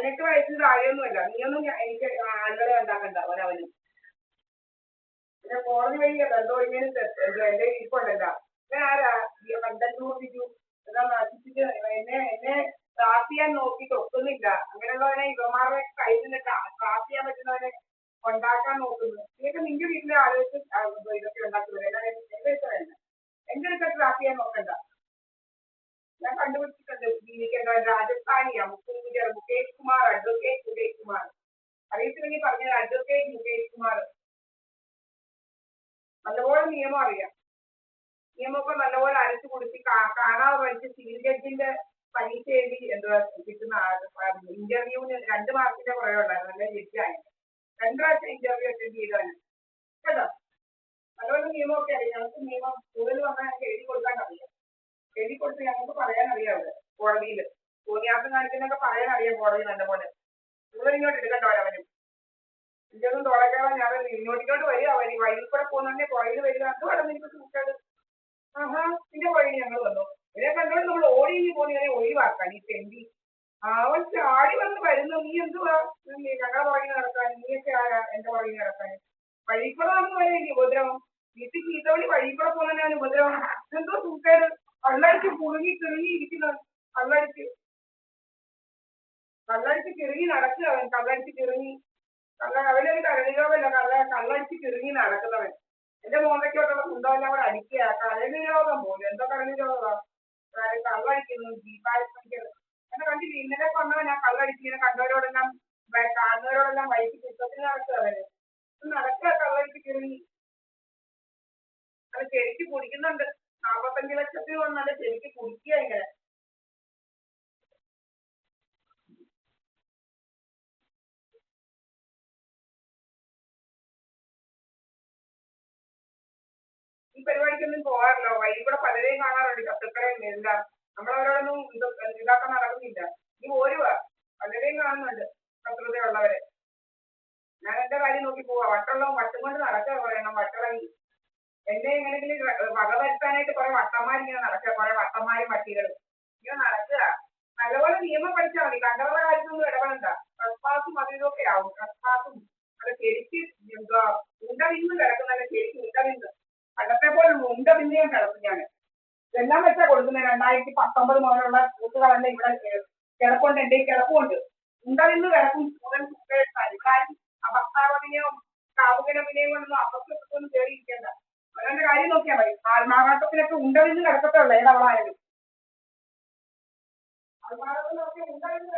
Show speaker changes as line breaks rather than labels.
18 വയസ്സിന് താഴെയൊന്നുമല്ല. നീയൊന്നും എനിക്ക് ആളുകളെ ഉണ്ടാക്കണ്ട ഒരവനും. പിന്നെ കോടതി വഴി ബന്ധം ഒഴിഞ്ഞതിന് എന്റെ ഇരിപ്പുണ്ടല്ല ഞാൻ ആരാ കണ്ടു എന്നാ നശിപ്പിച്ച് എന്നെ ട്രാപ്പ് ചെയ്യാൻ നോക്കിയിട്ട് ഒക്കുന്നില്ല. അങ്ങനെയുള്ളവനെ ഇവന്മാരുടെ കയ്യിൽ നിന്ന് ട്രാപ്പ് ചെയ്യാൻ പറ്റുന്നവനെ ഉണ്ടാക്കാൻ നോക്കുന്നു. ഇതൊക്കെ നിന്റെ വീട്ടിലെ ആളുകൾക്ക് ഇതൊക്കെ ഉണ്ടാക്കുന്നത് എന്റെ വേണ്ട. എന്റെ അടുത്ത് ട്രാപ്പ് ചെയ്യാൻ നോക്കണ്ട. ഞാൻ കണ്ടുപിടിച്ചിട്ടുണ്ട് ജീവിക്കേണ്ടവൻ രാജസ്ഥാനിയാ മുകേഷ് കുമാർ, അഡ്വക്കേറ്റ് മുകേഷ് കുമാർ. അറിയത്തില്ലെങ്കിൽ പറഞ്ഞത് അഡ്വക്കേറ്റ് മുകേഷ് കുമാർ. നല്ലപോലെ നിയമം അറിയാം. നിയമമൊക്കെ നല്ലപോലെ അരച്ചു കൊടുത്തി കാണാതെ പഠിച്ച് സിവിൽ ജഡ്ജിന്റെ പരീക്ഷ എഴുതി എന്തുവാ കിട്ടുന്ന ഇന്റർവ്യൂവിന് 2 മാർക്കിന്റെ കുറേ ഉണ്ടായിരുന്നു. നല്ല ജഡ്ജായിരുന്നു. 2 പ്രാവശ്യം ഇന്റർവ്യൂ അറ്റൻഡ് ചെയ്തവന് കേട്ടോ. നല്ലപോലെ നിയമമൊക്കെ അറിയാം. ഞങ്ങൾക്ക് നിയമം കൂടുതൽ വന്നാൽ ഞങ്ങൾക്ക് എഴുതി കൊടുക്കാൻ അറിയാം. എഴുതി കൊടുത്ത് ഞങ്ങൾക്ക് പറയാൻ അറിയാം. അവിടെ കോടതിയിൽ തോന്നിയാസം കാണിക്കുന്നൊക്കെ പറയാൻ അറിയാം. കോടതി നല്ലപോലെ കൂടുതൽ ഇങ്ങോട്ട് എടുക്കണ്ടോ അവനും. ഇതിന്റെ ഒന്നും തോളക്കേറാൻ ഞാൻ ഇങ്ങോട്ടിങ്ങോട്ട് വരിക. വഴിയിൽ കൂടെ പോകുന്നതന്നെ പുറകിൽ വരിക. അത് വേണം എനിക്ക് സൂക്കേട്. ആഹാ നിന്റെ പുറകിൽ ഞങ്ങൾ വന്നു. ഇവരെ കണ്ടോണ്ട് നമ്മൾ ഓടി പോകുന്നവരെ ഒഴിവാക്കാൻ ഈ തെണ്ടി. അവൻ ചാടി വന്ന് വരുന്നു. നീ എന്തുവാ ഞങ്ങളുടെ പുറകിൽ നടക്കാൻ? നീയൊക്കെ ആരാ എന്റെ പുറകിൽ നടക്കാൻ? വഴിയിൽ കൂടെ വന്ന് വരെയല്ലേ ഉപദ്രവം? വീട്ടിൽ ചീത്തവഴി വഴിയിൽ കൂടെ പോകുന്നതിനാണ് ഉപദ്രവം. എന്തോ സൂക്കേട്. കള്ളടിച്ച് കുറുങ്ങി കിറുങ്ങി ഇരിക്കുന്നത്. കള്ളടിച്ച് കിറുങ്ങി നടക്കുക അവൻ. കള്ളടിച്ച് കിറുങ്ങി അവനൊരു കരളി രോഗമല്ല. കള്ളടിച്ച് കിറുങ്ങി നടക്കുന്നവൻ. എന്റെ മോന്തയ്ക്കോട്ടുള്ള കുന്തമെല്ലാം കൂടെ അടിക്കുക. കരളി രോഗം പോലും. എന്തോ കരളി രോഗമാണ്. കള്ളടിക്കുന്നു. ജീപ്പാടിക്കുന്നത് എന്നെ കണ്ടില്ല. ഇന്നലെ വന്നവൻ ഞാൻ കള്ളടിച്ചിങ്ങനെ കണ്ടവരോടെല്ലാം കാണുന്നവരോടെല്ലാം വൈകി പുസ്തകത്തിന് നടക്കുക. അവന് നടക്കുക കള്ളടിച്ച് കിറുങ്ങി. അത് ശരിക്ക് കുടിക്കുന്നുണ്ട്. 45 ലക്ഷത്തിൽ വന്നല്ല ശരിക്ക് കുടിക്കുക. ഇങ്ങനെ ഈ പരിപാടിക്കൊന്നും പോകാറില്ല. വഴി കൂടെ പലരെയും കാണാറുണ്ട്. ശത്രുക്കളെയും എന്താ നമ്മളവരോടൊന്നും ഇതാക്കാൻ നടക്കുന്നില്ല. ഈ ഓരുവാ പലരെയും കാണുന്നുണ്ട് ശത്രുതയുള്ളവരെ. ഞാൻ എന്റെ കാര്യം നോക്കി പോവാ. വട്ടം കൊണ്ട് നടക്കുക. പറയണം വട്ടളങ്ങി എന്നെ എങ്ങനെയെങ്കിലും വകവരുത്താനായിട്ട് കുറെ വട്ടന്മാരിങ്ങനെ നടക്കുക. കുറെ വട്ടന്മാരും വട്ടികളും ഇങ്ങനെ നടക്കുക. നല്ലപോലെ നിയമം പഠിച്ചാൽ മതി. കണ്ടവരുടെ കാര്യത്തിലൊന്നും ഇടപെടണ്ട. ട്രസ്പാസും അതിലൊക്കെ ആവും. ട്രസ്പാസും അത് ശരിക്ക് എന്തുവാ ഉണ്ടവിന്ന് കിടക്കുന്നല്ല. ശരിക്ക് ഉണ്ടവിന്ന് പണ്ടത്തെ പോലെ ഉണ്ടവിന്നെയും കിടക്കും. ഞാൻ എല്ലാം വെച്ചാ കൊടുക്കുന്നത്. 2019 മുതലുള്ള കൂട്ടുകാരല്ല ഇവിടെ കിടപ്പുണ്ട്. എന്റെ കിടപ്പുണ്ട്. ഉണ്ടവിന്ന് കിടക്കും. ഇവിടെ ഭർത്താവിനെയോ കാമുകനവിനെയോ കൊണ്ടൊന്നും അപകടത്തൊന്നും കയറിയിരിക്കേണ്ട. അവരുടെ കാര്യം നോക്കിയാൽ മതി. ആൾമാറാട്ടത്തിനൊക്കെ ഉണ്ടവിന്ന് കിടക്കത്തുള്ളൂ. ഏതവളായാലും ആൾമാറാട്ടം നോക്കിയാൽ ഉണ്ടവിന്ന്